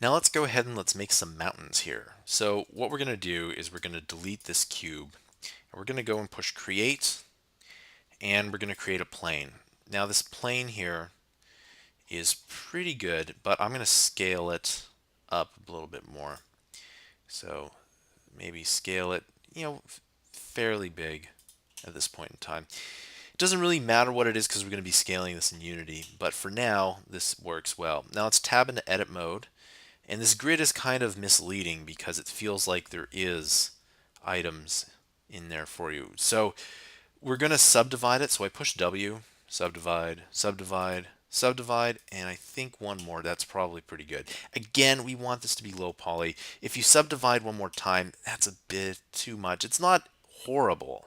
Now let's go ahead and let's make some mountains here. So what we're going to do is we're going to delete this cube. And we're going to go and push create, and we're going to create a plane. Now this plane here is pretty good, but I'm going to scale it up a little bit more. So maybe scale it, fairly big at this point in time. It doesn't really matter what it is because we're going to be scaling this in Unity, but for now, this works well. Now let's tab into edit mode, and this grid is kind of misleading because it feels like there is items in there for you. So we're going to subdivide it. So I push W, subdivide, subdivide, subdivide, and I think one more. That's probably pretty good. Again, we want this to be low poly. If you subdivide one more time, that's a bit too much. It's not horrible.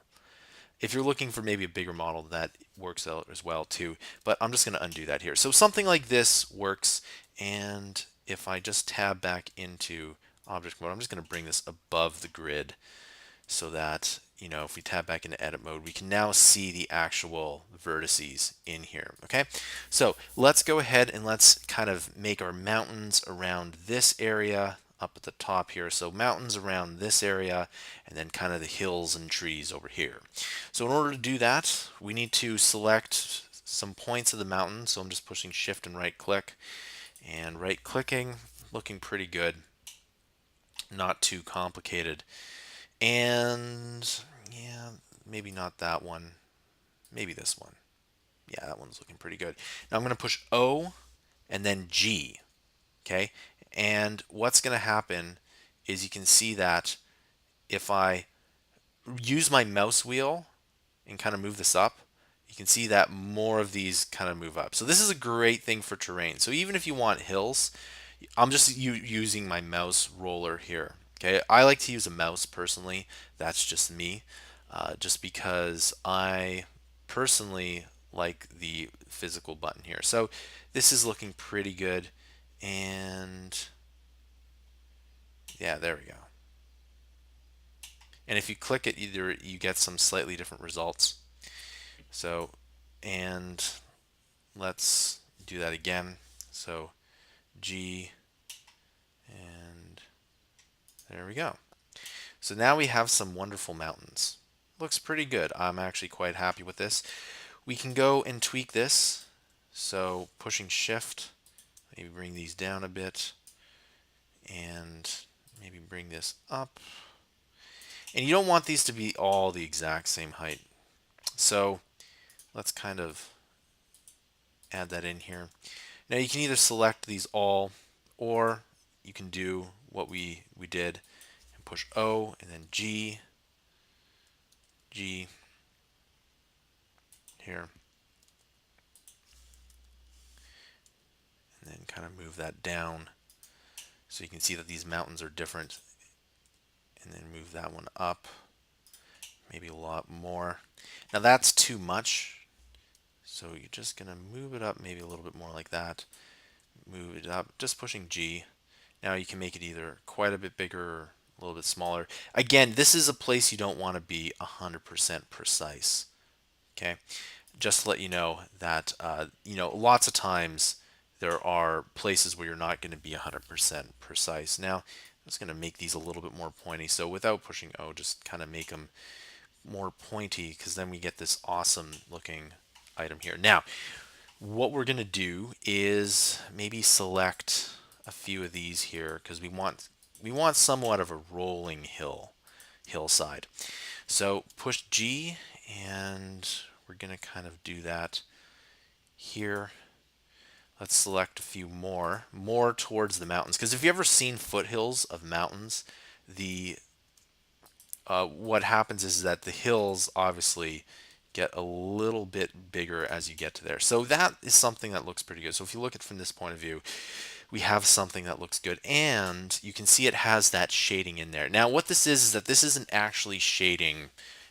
If you're looking for maybe a bigger model, that works out as well too. But I'm just going to undo that here. So something like this works. And if I just tab back into object mode, I'm just going to bring this above the grid so that, if we tab back into edit mode, we can now see the actual vertices in here. Okay, so let's go ahead and let's kind of make our mountains around this area up at the top here. So mountains around this area, and then kind of the hills and trees over here. So in order to do that, we need to select some points of the mountain. So I'm just pushing shift and right click, and right clicking, looking pretty good, not too complicated. And yeah, maybe not that one. Maybe this one. Yeah, that one's looking pretty good. Now I'm going to push O and then G. Okay. And what's going to happen is you can see that if I use my mouse wheel and kind of move this up, you can see that more of these kind of move up. So this is a great thing for terrain. So even if you want hills, I'm just using my mouse roller here. Okay, I like to use a mouse personally. That's just me, just because I personally like the physical button here. So this is looking pretty good, and yeah, there we go. And if you click it, either you get some slightly different results. So, and let's do that again. So G, and there we go. So now we have some wonderful mountains. Looks pretty good. I'm actually quite happy with this. We can go and tweak this. So pushing shift, maybe bring these down a bit, and maybe bring this up. And you don't want these to be all the exact same height. So let's kind of add that in here. Now you can either select these all, or you can do what we did and push O and then G, G here, and then kind of move that down so you can see that these mountains are different, and then move that one up maybe a lot more. Now that's too much, so you're just gonna move it up maybe a little bit more like that. Move it up, just pushing G. Now you can make it either quite a bit bigger or a little bit smaller. Again, this is a place you don't want to be 100% precise. Okay, just to let you know that lots of times there are places where you're not going to be 100% precise. Now I'm just going to make these a little bit more pointy. So without pushing O, just kind of make them more pointy, because then we get this awesome looking item here. Now what we're going to do is maybe select a few of these here, because we want somewhat of a rolling hillside. So push G, and we're going to kind of do that here. Let's select a few more towards the mountains, because if you've ever seen foothills of mountains, the what happens is that the hills obviously get a little bit bigger as you get to there. So that is something that looks pretty good. So if you look at it from this point of view, we have something that looks good, and you can see it has that shading in there. Now what this is that this isn't actually shading.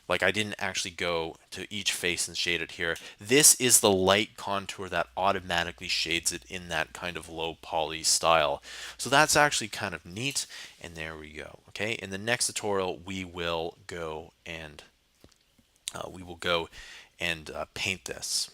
Like, I didn't actually go to each face and shade it here. This is the light contour that automatically shades it in that kind of low poly style. So that's actually kind of neat, and there we go. Okay, in the next tutorial we will go and paint this.